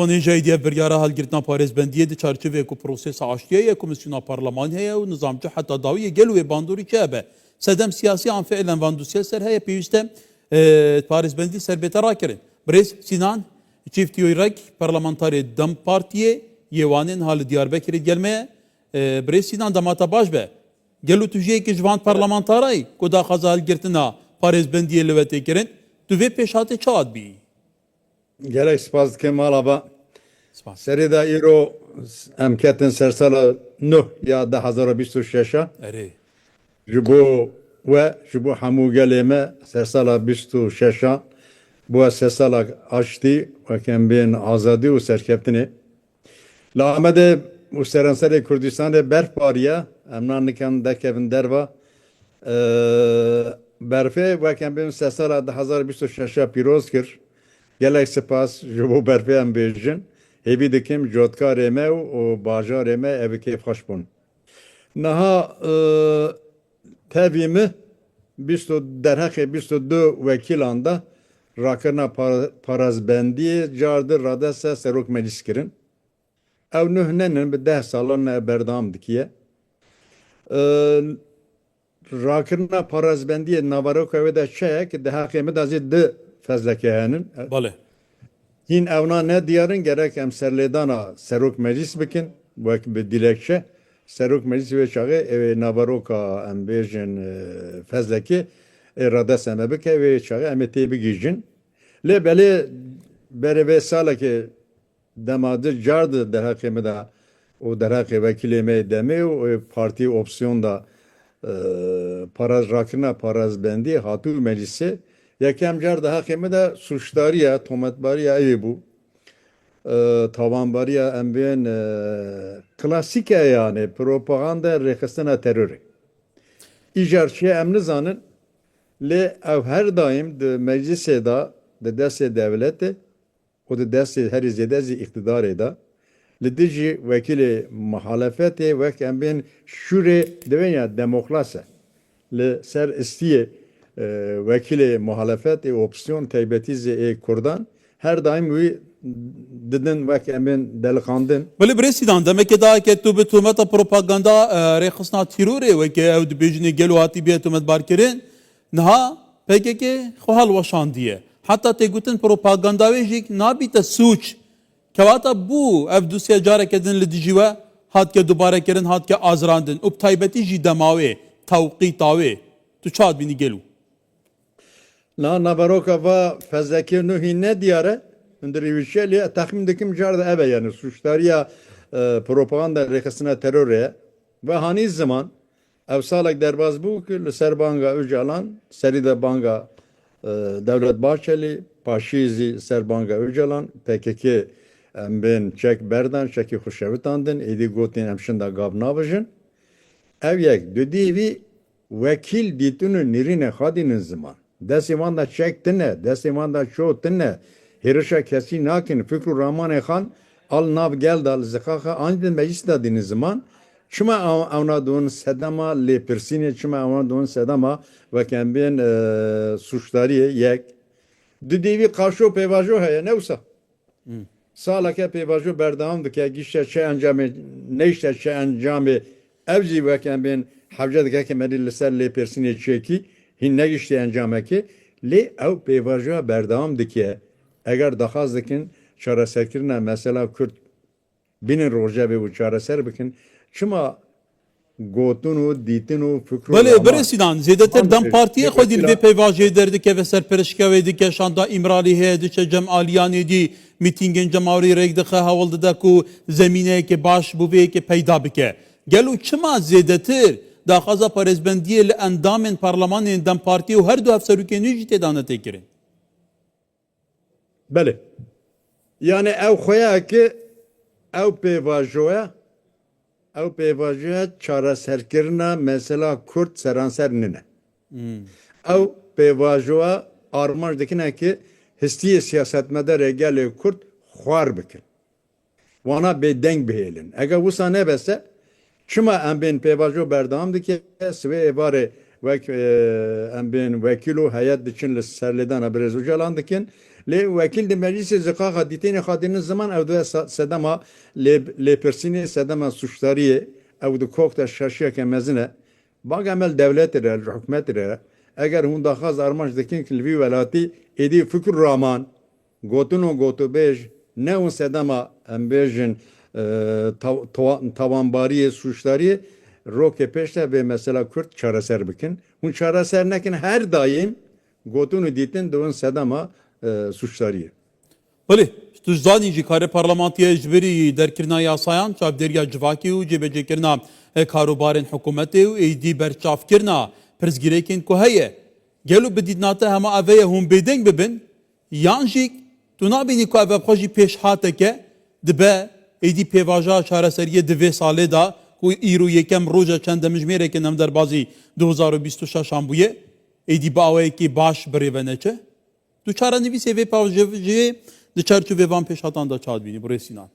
Wanêjeyê diye biryara helgirtina parêzbendiyê di çerçeveyê ku prosesa aştiye ye komisyona parleman heye û nizamcı heta dawiyê gel wê bandorî çi hebe. Sedem siyasî an feelen van dosyê ser heye pêwîste parêzbendî serbête rakirin. Birêz Sinan çîftiyêrek parlamenterê Dem Partiyê yê wanên hali Diyarbekirê gelmeye birêz Sinan demata baş be. Gelo tu jiyekî ji van parlamenterayî ku daxwaza helgirtina parêzbendiyê li we tê kirin tu vê pêşhatê çi hat bî? Gerek spas dikim malaba Spas. serê de îro em ketin ser sala 9 ya 2026 Erê. ji bo we ji bo hemû gelê me ser sala 26 bu se sala aştî wekem bên azadî û serkeftinê. Li Amedê û serenserê Kurdistanê berf bariye em nan nikin dekevin derva berfê wekem bên ser sala 2026 pîroz kir. Gelek spas ji bo berfê em bêjin hêvî dikim cotkarê me û bajarê me ev kêf xweş bûn. Niha tevî me derhexê 22 wekilan da rakirina parêzbendiyê car dir radesa serok meclis kirin. Ew nuh nenin bi 10 salan ev berdam dikiye. Rakirina parêzbendiyê navaroka wê de çi ki dihaqê me de zê di fezleke henin. Bale. Hîn evna ne diyarın gerek em serlêdana serok meclis bikin wek bi dilekçe serok meclis ve çağı ev navaroka em bêjin fezlekê rades em bike ve çağı em tê bigîjin. Lê belê berê salekê demadir cardı derhaqê me de o derhaqê vekilê me demê û partî opsiyon da rakirina parêzbendiyê hatû meclisê yekem car daha kemi de suçdariya, tomatbariya evi bu. Tavanbariya em bên klasik yani propaganda rexistina terörü. İcar şey em nizanin le ev her daim de meclisê da de destê devletê û de destê herî zêde zî iktidarê da li dijî vekilê muhalefetê wek em bên şûrê divên ya demokrase li ser istiyê vekilê muhalefet opsiyon taybetî Kurdan her daim wî didin wek em bên deliqandin. Belê birêz Sinan demekê daha ke tu bi tuhmeta propaganda rêxistina tîrorê wekê ew dibêjinê gelo hatî bê tuhmetbarkirin niha PKK xwe helweşandiye. Heta tê gotin propaganda wê jî nabîte sûç. Kewata bû ev dosya careke din li dijî we hatke dubarekirin hatke azrandin û taybetî jî demawê tewqîta wê tu çi hat bînî gelo? Navaroka va fezlekê nuhî ne diyare hundirî tahmin dikim car da eve yani suçdariya propaganda rexistina terörê ve hanî zaman ev salek derbas bû ki li ser banga Öcalan serî de banga Devlet Bahçeli paşî zî ser banga Öcalan PKK em bên çek berdan çekî xuşevitan din êdî gotin em şinda gav nabijin ev yek didî vekil dîtûnû nîrînê xadînin ziman destê wan da çek tune destê wan da ço tune hêrişa kesî nakin Fikru Rahmanê Xan al nav gel da li zixaxa anî meclis da dînin ziman çima evna dûn sedema lêpirsînê çima evna dûn sedema wekem bên suçdariyê yek didî qarşo pêvajo heye ne wisa saleke pêvajo berdewam dike gîşte çi encamê neyşte çi encamê ev jî wekem bên hewce dike ke merî li ser lêpirsînê çêkî hîn negiştî encamekê lê ew pêvajoya berdewam dike eger daxwaz dikin çareserkirina mesela Kürt bînin rojevê û çareser bikin çima gotin û dîtin û fikr Belê birêz Sinan zêdetir Dem Partiyê xwe dîl vê pêvajiyê derdike ve serpereşkevê dike şanda İmralî heye diçe Cem Aliyanê dî mîtîngên cemawerî rêk dixe hewl dide ku zemîneyekê baş bû vê yekê peyda bike. Gelo çima zêdetir daxwaza parêzbendiyê li endamên parlemanên Dem Partiyê û her du hevserokên nû jî têda netekirin. Belê. Yani ew xweya ki ew pêvajoya çareserkirina mesela Kürt seranser nine. Ew pêvajoya armanj dikine ki histiyê siyasetmedarê gelê Kürt xwar bikin. Wana bêdeng bihêlin. Eger wisa nebese çima em bên pêvajo berdewam dike svê êvarê wek em bên vekîl û heyet diçin li serlêdana Birêz Öcalan dikin Le vekil de meclisi zıkaka ditini khadinin zaman evde sedema le persini sedema suçtariye evde kokta şaşıya kemezine bak emel devletlere, hükümetlere eğer hunda khaz armanj dikin kilvi velati edi fikir raman gotuno gotu bej ne un sedema embejin tavanbariye suçtariye roke peşte ve mesela Kürt çareser bikin. Hun çareser nekin her daim gotunu ditin de un sedema suçlarıyı. Bale, tu zanî jî karê parlamentiya ji berî derkirina yasayan çavdêriya civakê û cêbecêkirina karobarên hikûmetê û êdî berçavkirina pirsgirêkên ku heye gelo bi dîtnate hema ev heye hûn bêdeng bibin yan jî tu nabînî ku ev xwe jî pêşhateke dibe êdî pêvaja çareseriyê di vê salê da ku îro yekem roja çend demijmêrekê nem derbasî 2026 bûye êdî bi awayekî baş birêve neçe Tu çaranivîsê vê pavjevjiyê di çerçevevan pêşhatan da çadbînî bu Sinan.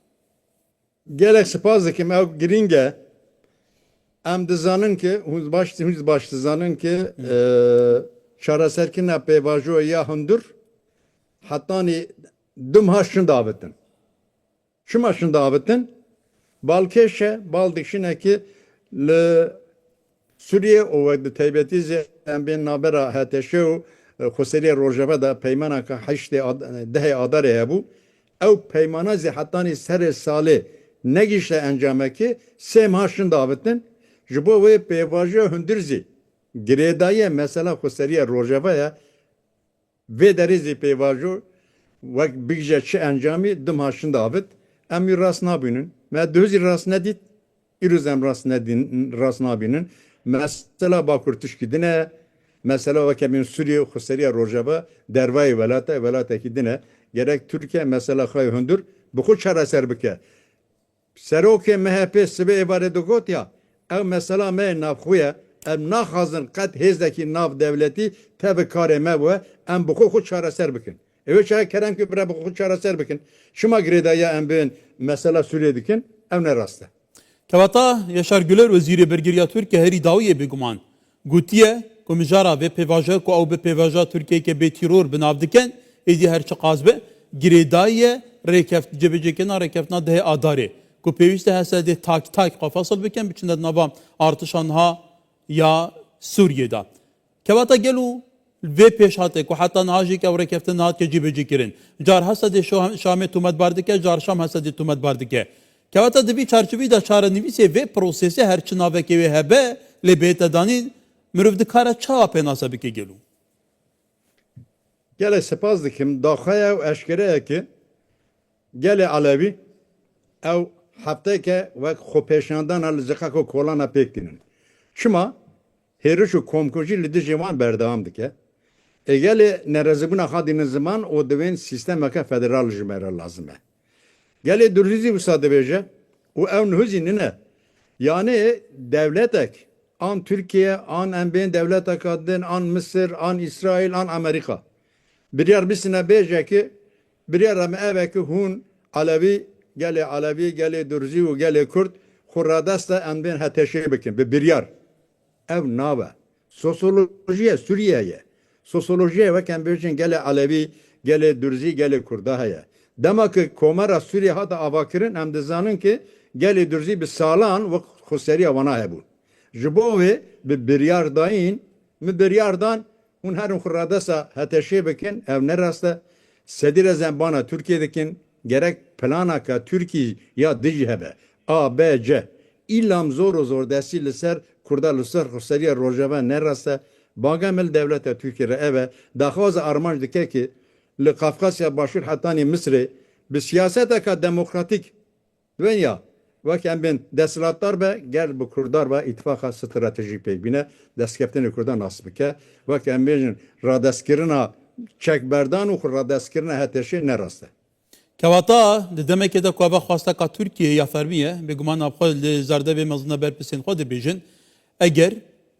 Gelek spas dikim ev giringe em dizanin ki hûn baş dizanin ki çareserkirina pêvajoya ya hundur hetanî dim haşin davetin. Çima haşin davetin balkêşe bal dikşine ki li Suriye û wek di taybetî zê em bên navbera HTŞ û Xoseriya Rojava da peymana ka heştê dehê adarê hebû ew peymana zê hetanî serê salê negîşte encamekê sê maşin davetin ji bo wê pêvajoya hundir zî girêdayê mesela Xoseriya Rojavaya vê derê zê pêvajo wek bigije çi encamî dim haşin davet em wî rast nabînin me dihuzî rast nedît îroz em rast nabînin mesela Bakur tişkî dine mesela vakemîn Suriye Xoseriya Rojava dervayê welatekî dine gerek Türkiye mesela xwe hundir bi xwe çareser bike serokê MHP sibê êvarê digot ya ew mesela me navxwe em naxwazin qet hêzekî nav devletî tevê karê me bûye em bi xwe çareser bikin ew çaya kerem ki bre bi xwe çareser bikin şima girêdaya em bên mesela Suriye dikin ew ne rast e Kevata Yaşar Güler Wezîrê Bergiriya Tirkiye herî dawiyê bêguman gotiye ku mijara vê pêvajoya ku ew bi pêvajoya Tirkiyeyeke bêtîror bi nav dikin êdî her çi qas be girêdayê cebecêkirina rêkeftina dehê adarê ku pêwîst e hesedê tak xwe fesl bikin biçine di nava artişa niha ya Sûriyê da. Kevata gelo vê pêşhatê ku heta niha jî ew rêkeftin hatike cêbecêkirin. Car hesedê Şamê tûmetbar dike, car Şam hesedê tûmetbar dike. Kevata di vî çarçivî da çarenivîsê vê prosesê her çi navekê wê hebe lê bête danîn mirov dikare çawa pênasa bike gelo. Gelê spas dikim daxeya ew eşkere ye ki gelê Alevî ew hefteke wek xwepêşandana li ziqaka kolana pêk dînin. Çima hêriş û komkujî li dijî wan berdewam dike. Gelê nerezîbûna xwe dînin ziman û divên sîstemeke federal ji me re lazim e. Gelê Durzî wisa dibêje û ew nihuzî nine yani devletek an Türkiye, an em bên devleteka din, an Mısır, an İsrail, an Amerika. Biryar bisine bêje ki biryar em evekî hûn Alevî, gelê Durzî û gelê Kurd xwe radest e em bên HTŞ bikin bi biryar. Ev nave. Sosyolojiye Suriye'ye. Sosyolojiye wek em bêjin gelê Alevî, gelê Durzî, gelê Kurda heye. Dema ki komera Suriye hata avakirin em dizanin ki gelê Durzî bi salan wek Xoseriya wana hebû. Ji bo wê bi biryar dayîn mi biryardan hûn herin xwe radesta HTŞ bikin ev ne rast e sedîre zembana Türkiye dikin gerek planaka Türkiye ya dijî hebe A, B, C îlam zor destî li ser Kurda li ser Xoseriya Rojava ne rast e bagemel devleta Türkiye re ev e daxwaza armanj dike ki li Kafkasya başûr hetanî Misrê bi siyaseteka demokratik wenya wek em bên desthilatdar be gel bi Kurdar ve îtifaka stratejîk pêk bîne destkeftînê Kurdan nas bike wek em bêjin radestkirina çekberdan û radestkirina HTŞ ne rast e. Kevata di demekê de ku ev xwasteka Tirkiye ya fermiye bêguman xwe li zerdevê mezina berpisên xwe dibêjin eger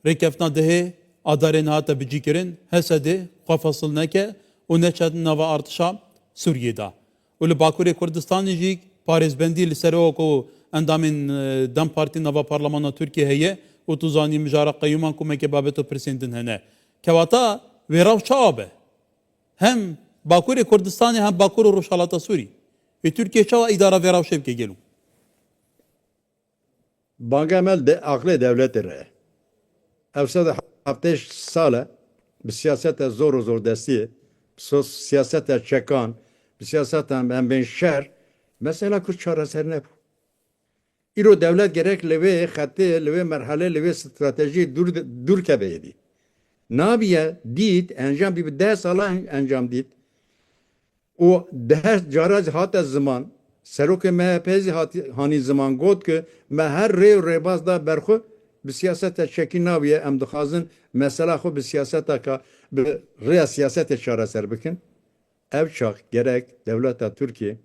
rêkeftina dehê adarên hate bicîkirin hesedê xwe fesl neke û neçe nava artişa Sûriyê da. û li Bakurê Kurdistanê jî parêzbendî li ser ku endamên Dem Partî nava Parlemana Tirkiye heye û tu zanî mijara qeyûman ku meke babet û pirsên din hene. Kevata wê rew çawa be? Hem Bakurê Kurdistanê hem Bakur û Rojhilatê Sûrî. Ve Türkiye çawa îdara vera şevke gelû. Bangemel de aklı devleti re. Evsede hafteş sale bir siyasete zor destiye, siyasete çekan, bir siyasete ben şer, mesela Kürt çareser ne bu? İro devlet gerek leve hattı, leve merhale, leve strateji dur kebeydi. Nabiye dit, encam bir ders alan encam dit. O ders caraj hatta zaman, Serok MHP'zi hani zaman got ki me her rebaz da berxu bi siyasete çekin naviye em dixazin mesela xu bi siyasete ka bi reya siyasete çareser bikin. Ev çak gerek devleta Türkiye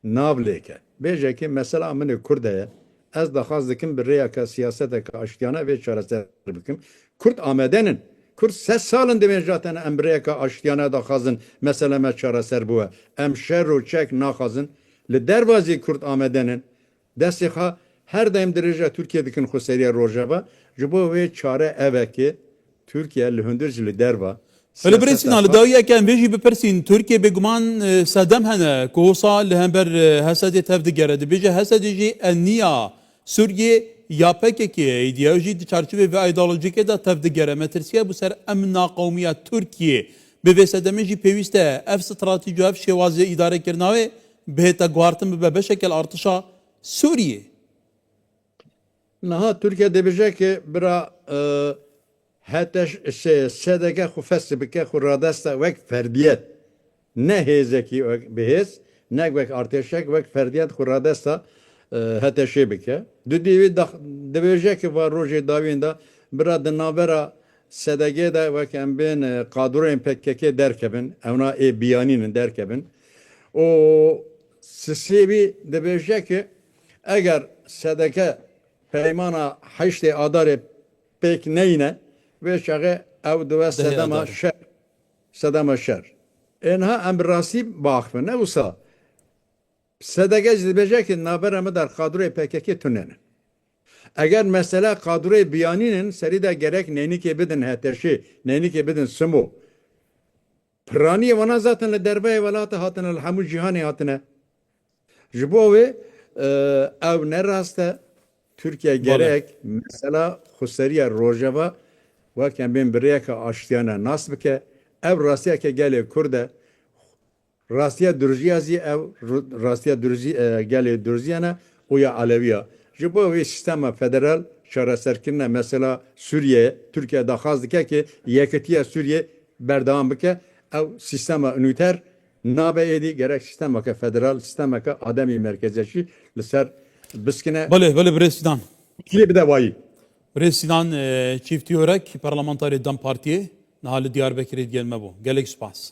navleke. Beje ki mesela min Kurdeye ez daxaz dikim bi reya ka siyasete ka aştiyana ve çareser bikin. Kurt amedenin Kurt ses salın demen zaten em reya ka aştiyana daxazin mesela me çareser bu. Em şerru çek naxazin li dervazî Kurt amedenin destê xwe her daim dirêja Türkiye dikin xweseriya Rojava ji bo wê çare ev e ki Türkiye li hundir jî li derva Öyle bir sinan li dawiyeken vê jî bipirsîn Türkiye bêguman sedem hene ku wisa li hember Hesedê tev digere dibêje Hesedê jî eniya Sûriye ya PKK îdeolojî di çarçovê vê ideolojikê de tev digere me tirsiya bu ser em naqewmiya Türkiye bi vê sedemê jî pêwîst e ev stratîji ev şêwazê îdarekirina wê bihête guhartin bibe beşekel artışa Sûriye. Niha Türkiye dibêje ki bira heteş sedeke xwe fest bike xwe radesta wek ferdiyet ne hêzekî bihêz ne wek artêşek wek ferdiyet xwe radesta heteşê bike. Du dîvî dibêje ki va rojê dawîn de bira di navbera sedegê de wek em bên kadroyên PKK derkevin evna ê biyanînin derkevin. O sisêvî dibêje ki eger sedeke peymana heştê adarê pêk neyne vê şexe ew dibe sedema şer. Enha em bi rastî baxfin ne wisa sedeke jî dibêje ki navbera me der kadroyê PKK tunene. Eger mesela kadroyê biyanînin serî de gerek neynikê bidin heteşê, neynikê bidin simo. Piraniyê wana zaten li derveyê welatê hatine li hemû cîhanê hatine. Ji bo wê ew ne rast e Türkiye gerek mesela xweseriya Rojava wek em bên bi rêyeka aştiyana nas bike ev rastiyeke gelê Kurd e rastiya Durziya zî ev rastiya gelê Durziyana û ya Aleviya. Ji bo wê sistema federal çareserkirine mesela Sûriye Türkiye daxwaz dike ki yekîtiya Sûriye berdewam bike ew sistema üniter nabe êdî gerek sistemeke federal sistemeke ademî merkeziyetçî li ser biskine Belê birê Sinan. kilê bide wayî. Birê Sinan çîftî yorek parlamenterê Dem Partiyê niha li Diyarbekirê gelme bû. Gelek spas.